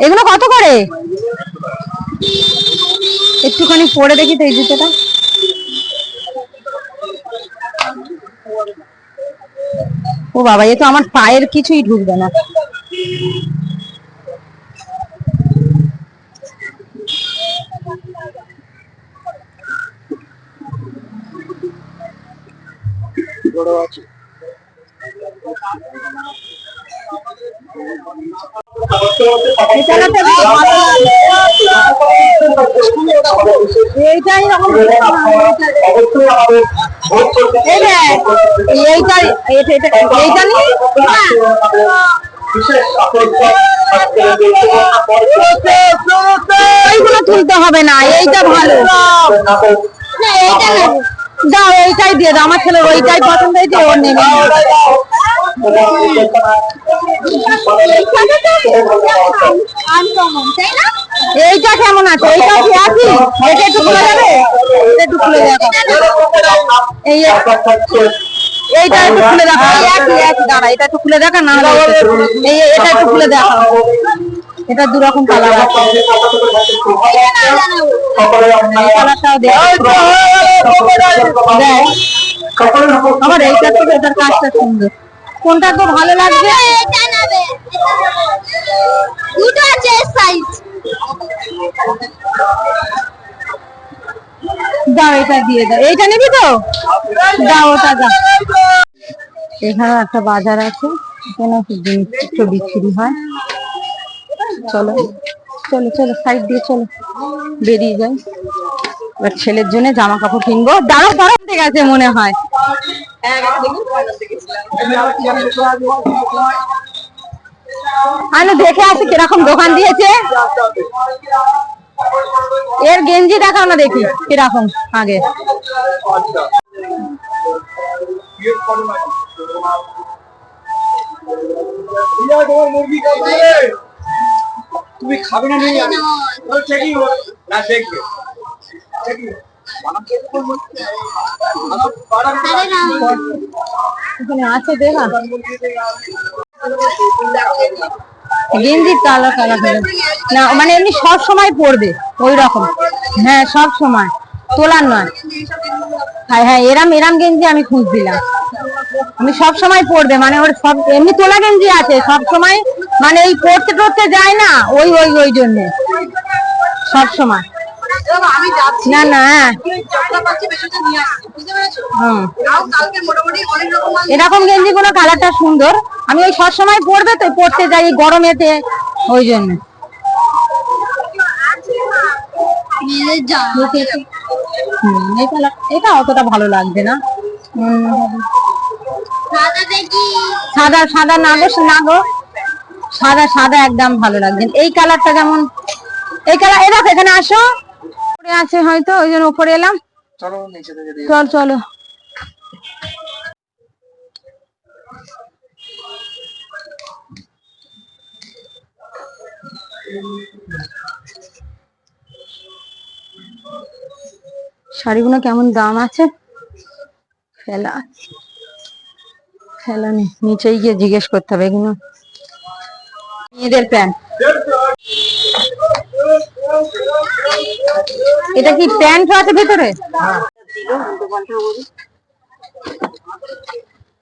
এগুলো কত করে? একটুখানি পরে দেখি তো এই জুতোটা। ও বাবা, এ তো আমার পায়ের কিছুই ঢুকবে না। এইটাই এইগুলো তুলতে হবে না, এইটা ভালো। দাও, এইটাই দিয়ে দাও, আমার ছেলের ওইটাই পছন্দ হয়েছে, ওর নেবে। এইটা কেমন আছে? এইটা কি আছে? এটা একটু খুলে যাবে? এটা একটু খুলে দেখো। এইটা একটু খুলে দেখো। দাঁড়া, এটা একটু খুলে দেখা না হলে এটা একটু খুলে দেখো। এটা দুরকম কালার আছে। আমার এইটার থেকে এটার কাজটা সুন্দর। কোনটা তো ভালো লাগছে? দাও, এটা দিয়ে দাও। এইটা নিবি তো? দাও, ওটা দাও। এখানে একটা বাজার আছে, এখানে জিনিসপত্র বিক্রি হয়। চলো চলো চলো, সাইড দিয়ে চলো, বেরিয়ে যাই। এবার ছেলের জন্য জামা কাপড় কিনবো। দাঁড়াও দাঁড়াও, ঠিক আছে মনে হয়। আমি দেখে আসি কিরকম দোকান দিয়েছে। এর গেঞ্জি দেখাও না দেখি কিরকম আগে। তুমি খাবে না? নিয়ে যাবে না, দেখবে এখানে আছে দেখা গেঞ্জি কালো কালো না, মানে এমনি সব সময় পরবে ওই রকম। হ্যাঁ, সব সময়, তোলার নয়। হ্যাঁ হ্যাঁ, এরাম এরাম গেঞ্জি আমি খুঁজছিলাম। আমি সব সময় পরবে, মানে ওর সব এমনি তোলা গেঞ্জি আছে সব সময়, মানে এই পড়তে টরতে যায় না, ওই ওই ওই জন্য সব সময়। না না, এরকম গেঞ্জি গুলো কালারটা সুন্দর। আমি ওই সব সময় পরবে তো, পড়তে যাই গরমেতে, ওই জন্য। এটা অতটা ভালো লাগবে না। সাদা সাদা না গো, না গো, সাদা সাদা একদম ভালো লাগবে। এই কালারটা যেমন, এই কালার, এই দেখো এখানে আসো, উপরে আছে হয়তো, ওই জন্য উপরে এলাম। চল চলো। শাড়িগুলো কেমন দাম আছে? ফেলা ফেলা নেই, নিচেই গিয়ে জিজ্ঞেস করতে হবে। এগুলো মেয়েদের প্যান্ট। এটা কি প্যান্ট আছে ভেতরে?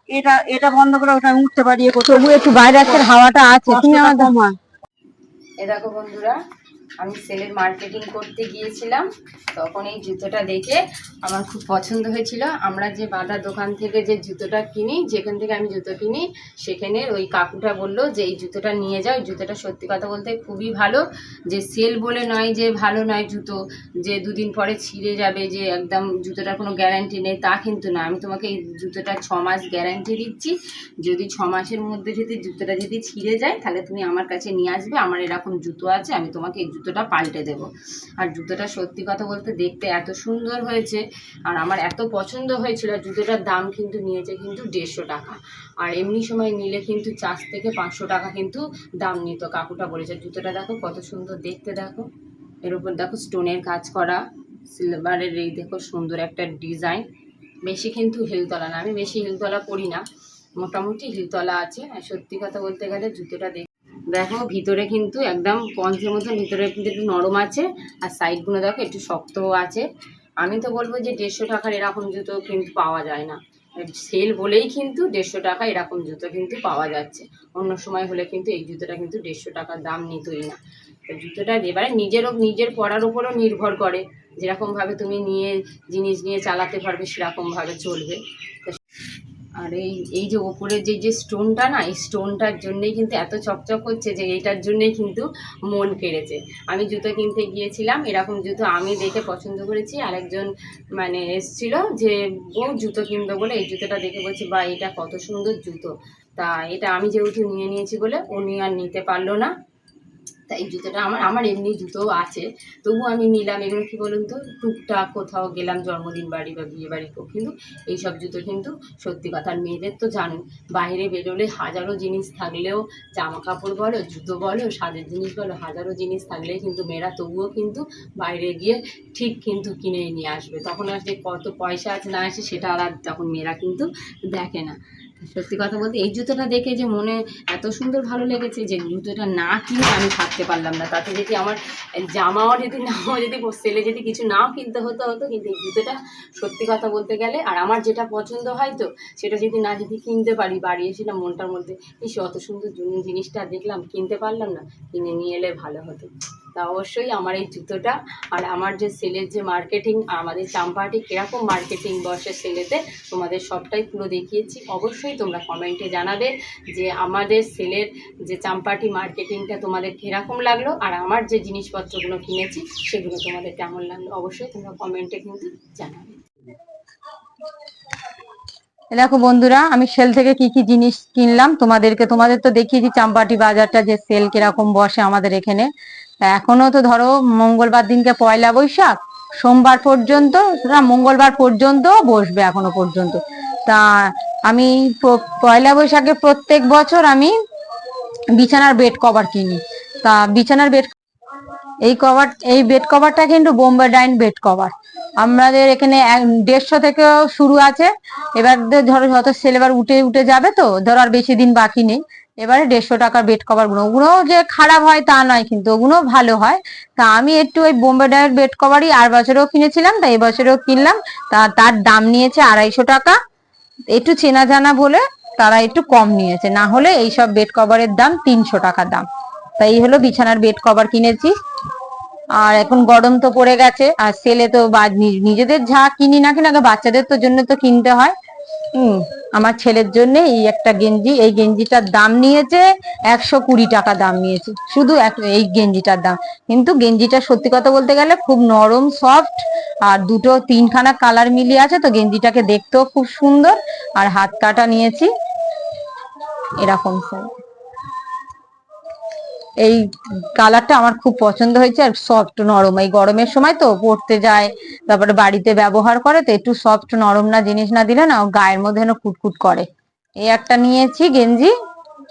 এটা এটা বন্ধ করে ওটা উঠতে পারি। তবু একটু বাইরে আজকের হাওয়াটা আছে। তুমি আমার দামা। এ দেখো বন্ধুরা, আমি সেলের মার্কেটিং করতে গিয়েছিলাম, তখন এই জুতোটা দেখে আমার খুব পছন্দ হয়েছিল। আমরা যে বাটার দোকান থেকে যে জুতোটা কিনি, যেখান থেকে আমি জুতো কিনি, সেখানে ওই কাকুটা বললো যে এই জুতোটা নিয়ে যাও। জুতোটা সত্যি কথা বলতে খুবই ভালো। যে সেল বলে নয় যে ভালো নয় জুতো, যে দুদিন পরে ছিঁড়ে যাবে, যে একদম জুতোটার কোনো গ্যারান্টি নেই, তা কিন্তু না। আমি তোমাকে এই জুতোটা 6 মাস গ্যারান্টি দিচ্ছি। যদি 6 মাসের মধ্যে যদি জুতোটা যদি ছিঁড়ে যায়, তাহলে তুমি আমার কাছে নিয়ে আসবে। আমার এরকম জুতো আছে, আমি তোমাকে এই জুতোটা পাল্টে দেবো। আর জুতোটা সত্যি কথা বলতে দেখতে এত সুন্দর হয়েছে, আর আমার এত পছন্দ হয়েছিল। জুতোটার দাম কিন্তু নিয়েছে কিন্তু 150 টাকা, আর এমনি সময় নিলে কিন্তু 4 থেকে 500 টাকা কিন্তু দাম নিত। কাকুটা বলেছে। জুতোটা দেখো কত সুন্দর দেখতে, দেখো এর উপর দেখো স্টোনের কাজ করা, সিলভারের এই দেখো সুন্দর একটা ডিজাইন। বেশি কিন্তু হিলতলা না, আমি বেশি হিলতলা পরি না, মোটামুটি হিলতলা আছে। আর সত্যি কথা বলতে গেলে জুতোটা দেখো ভিতরে কিন্তু একদম পঞ্চের মতন, ভিতরে কিন্তু একটু নরম আছে, আর সাইডগুলো দেখো একটু শক্তও আছে। আমি তো বলবো যে 150 টাকার এরকম জুতো কিন্তু পাওয়া যায় না, সেল বলেই কিন্তু 150 টাকা এরকম জুতো কিন্তু পাওয়া যাচ্ছে। অন্য সময় হলে কিন্তু এই জুতোটা কিন্তু 150 টাকার দাম নিতই না। তো জুতোটা এবারে নিজের পরার উপরও নির্ভর করে, যেরকমভাবে তুমি জিনিস নিয়ে চালাতে পারবে সেরকমভাবে চলবে। আর এই যে ওপরের যে স্টোনটা না, এই স্টোনটার জন্যই কিন্তু এত চকচক হচ্ছে, যে এইটার জন্যই কিন্তু মন কেড়েছে। আমি জুতো কিনতে গিয়েছিলাম, এরকম জুতো আমি দেখে পছন্দ করেছি, আরেকজন মানে এসছিল যে ও জুতো কিনবে বলে, এই জুতোটা দেখে বলছি বা এটা কত সুন্দর জুতো। তা এটা আমি যেহেতু নিয়েছি বলে উনি আর নিতে পারলো না। তাই এই জুতোটা আমার এমনি জুতোও আছে, তবু আমি নিলাম। এগুলো কী বলুন তো, টুকটাক কোথাও গেলাম জন্মদিন বাড়ি বা বিয়ে বাড়িতেও কিন্তু এইসব জুতো কিন্তু সত্যি কথা। আর মেয়েদের তো জানেন, বাইরে বেরোলে হাজারো জিনিস থাকলেও, জামা কাপড় বলো, জুতো বলো, সাজের জিনিস বলো, হাজারো জিনিস থাকলেই কিন্তু মেয়েরা তবুও কিন্তু বাইরে গিয়ে ঠিক কিন্তু কিনে নিয়ে আসবে। তখন আর যে কত পয়সা আছে না আছে সেটা আর তখন মেয়েরা কিন্তু দেখে না। সত্যি কথা বলতে এই জুতোটা দেখে যে মনে এত সুন্দর ভালো লেগেছে, যে জুতোটা না কিনে আমি থাকতে পারলাম না। তাতে যদি আমার জামাও যদি নাও, যদি সেলে যদি কিছু নাও কিনতে হতো, কিন্তু এই জুতোটা সত্যি কথা বলতে গেলে, আর আমার যেটা পছন্দ হয় তো সেটা যদি কিনতে পারি, বাড়ি এসে না মনটার মধ্যে সে অত সুন্দর জিনিসটা দেখলাম, কিনতে পারলাম না, কিনে নিয়ে এলে ভালো হতো। তা অবশ্যই আমার এই জুতোটা, আর আমার যে সেলের যে মার্কেটিং, আমাদের চাম্পাহাটি কীরকম মার্কেটিং বসে সেলেতে, তোমাদের সবটাই পুরো দেখিয়েছি। অবশ্যই তোমরা কমেন্টে জানাবে যে আমাদের সেলের যে চাম্পাহাটি মার্কেটিংটা তোমাদের কীরকম লাগলো, আর আমার যে জিনিসপত্রগুলো কিনেছি সেগুলো তোমাদের কেমন লাগলো, অবশ্যই তোমরা কমেন্টে কিন্তু জানাবে। দেখো বন্ধুরা, আমি সেল থেকে কি কি জিনিস কিনলাম তোমাদের তো দেখিয়েছি চাম্পাহাটি বাজারটা যে সেল কিরকম বসে আমাদের এখানে। তা এখনো তো ধরো মঙ্গলবার দিনকে পয়লা বৈশাখ, সোমবার পর্যন্ত না মঙ্গলবার পর্যন্ত বসবে এখনো পর্যন্ত। তা আমি পয়লা বৈশাখে প্রত্যেক বছর আমি বিছানার বেড কভার কিনি। তা বিছানার বেড এই বেড কভারটা কিন্তু বোম্বে ডাইন বেড কভার। আমাদের এখানে 150 থেকে শুরু আছে। এবার ধরো যত সেল এবার উঠে যাবে, তো ধরো আর বেশি দিন বাকি নেই। এবারে 150 টাকার বেড কভার ওগুলো যে খারাপ হয় তা নয়, কিন্তু ওগুলো ভালো হয়। তা আমি একটু ওই বোম্বে ডাইন বেড কভারই আর বছরেও কিনেছিলাম, তা এবছরেও কিনলাম। তার দাম নিয়েছে 250 টাকা। একটু চেনা জানা বলে তারা একটু কম নিয়েছে, না হলে এইসব বেড কভারের দাম 300 টাকা দাম। তাই এই হলো বিছানার বেড কভার কিনেছি। আর এখন গরম তো পড়ে গেছে, আর সেলে তো নিজেদের যা কিনি না কিনা, বাচ্চাদের তো জন্য তো কিনতে হয়। আমার ছেলের জন্য এই একটা গেঞ্জি, এই গেঞ্জিটার দাম নিয়েছে 120 টাকা দাম নিয়েছে, শুধু এই গেঞ্জিটার দাম। কিন্তু গেঞ্জিটা সত্যি কথা বলতে গেলে খুব নরম সফট, আর তিনখানা কালার মিলিয়ে আছে, তো গেঞ্জিটাকে দেখতেও খুব সুন্দর। আর হাত কাটা নিয়েছি এরকম। এই কালারটা আমার খুব পছন্দ হয়েছে, আর সফট নরম, এই গরমের সময় তো পড়তে যায়, তারপরে বাড়িতে ব্যবহার করে, তো একটু সফট নরম না জিনিস না দিলে না গায়ের মধ্যে যেন কুটকুট করে। এই একটা নিয়েছি গেঞ্জি,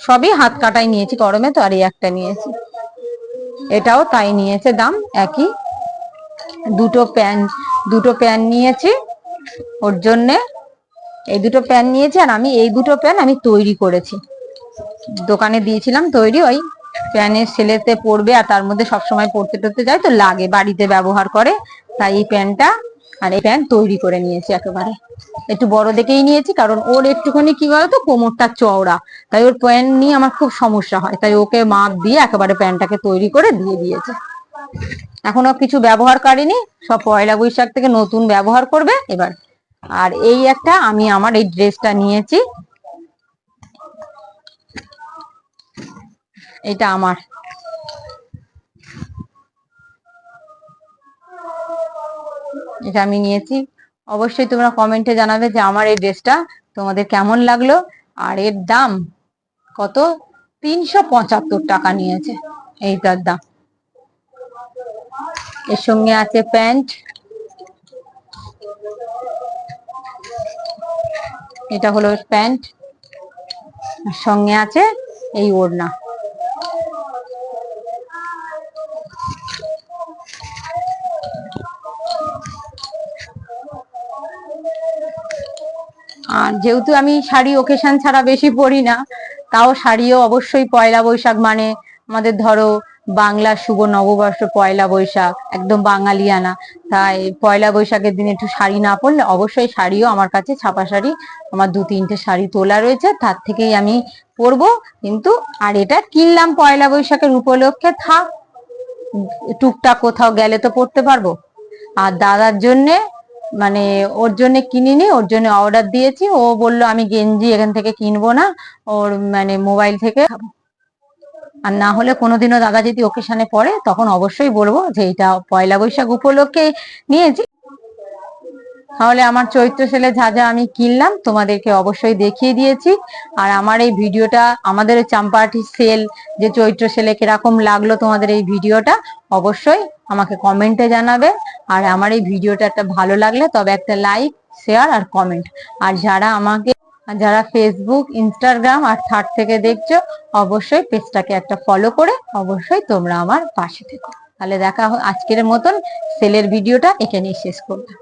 সবই হাত কাটাই নিয়েছি গরমে তো। আর এই একটা নিয়েছি, এটাও তাই নিয়েছে দাম একই। দুটো প্যান্ট নিয়েছি ওর জন্যে, এই দুটো প্যান্ট নিয়েছি। আর আমি এই দুটো প্যান্ট আমি তৈরি করেছি, দোকানে দিয়েছিলাম তৈরি। ওই প্যানের সেলেতে পরবে, আর তার মধ্যে সবসময় পরতে যায় তো লাগে, বাড়িতে ব্যবহার করে। তাই এই প্যান্টটা আর এই প্যান্ট তৈরি করে নিয়েছি একেবারে। একটু বড় দেখেই নিয়েছি, কারণ ওর একটুখানি কি বলতো কোমরটা চওড়া, তাই ওর প্যান্ট নিয়ে আমার খুব সমস্যা হয়। তাই ওকে মাপ দিয়ে একেবারে প্যান্টটাকে তৈরি করে দিয়ে দিয়েছে। এখনো কিছু ব্যবহার করিনি, সব পয়লা বৈশাখ থেকে নতুন ব্যবহার করবে এবার। আর এই একটা আমি আমার এই ড্রেসটা নিয়েছি, এটা আমার। এটা আমি নিয়েছি। অবশ্যই তোমরা কমেন্টে জানাবে যে আমার এই ড্রেসটা তোমাদের কেমন লাগলো। আর এর দাম কত, 375 টাকা নিয়েছে এইটার দাম। এর সঙ্গে আছে প্যান্ট, এটা হলো প্যান্ট, সঙ্গে আছে এই ওড়না। আর যেহেতু আমি শাড়ি ওকেশন ছাড়া বেশি পরি না, তাও শাড়িও অবশ্যই পয়লা বৈশাখ মানে আমাদের ধরো বাংলা শুভ নববর্ষ পয়লা বৈশাখ, একদম বাঙালিয়ানা। তাই পয়লা বৈশাখের দিন একটু শাড়ি না পরলে, অবশ্যই শাড়িও আমার কাছে ছাপা শাড়ি আমার 2-3টে শাড়ি তোলা রয়েছে, তার থেকেই আমি পরবো। কিন্তু আর এটা কিনলাম পয়লা বৈশাখের উপলক্ষে, থাক, টুকটাক কোথাও গেলে তো পরতে পারবো। আর দাদার জন্যে মানে ওর জন্য কিনিনি, ওর জন্য অর্ডার দিয়েছি। ও বললো আমি গেঞ্জি এখান থেকে কিনবো না, ওর মানে মোবাইল থেকে। আর না হলে কোনোদিনও দাদা যদি ওকেশনে পড়ে তখন অবশ্যই বলবো যে এটা পয়লা বৈশাখ উপলক্ষে নিয়েছি। তাহলে আমার চৈত্র সেলে যা যা আমি কিনলাম তোমাদেরকে অবশ্যই দেখিয়ে দিয়েছি। আর আমার এই ভিডিওটা, আমাদের চাম্পাহাটি সেল যে চৈত্র সেলে কিরকম লাগলো তোমাদের এই ভিডিওটা, অবশ্যই আমাকে কমেন্টে জানাবে। আর আমার এই ভিডিওটা একটা ভালো লাগলে তবে একটা লাইক, শেয়ার আর কমেন্ট। আর যারা ফেসবুক, ইনস্টাগ্রাম আর থার্ড থেকে দেখছো, অবশ্যই পেজটাকে একটা ফলো করে অবশ্যই তোমরা আমার পাশে থেকো। তাহলে দেখা আজকের মতন সেলের ভিডিওটা এখানেই শেষ করলাম।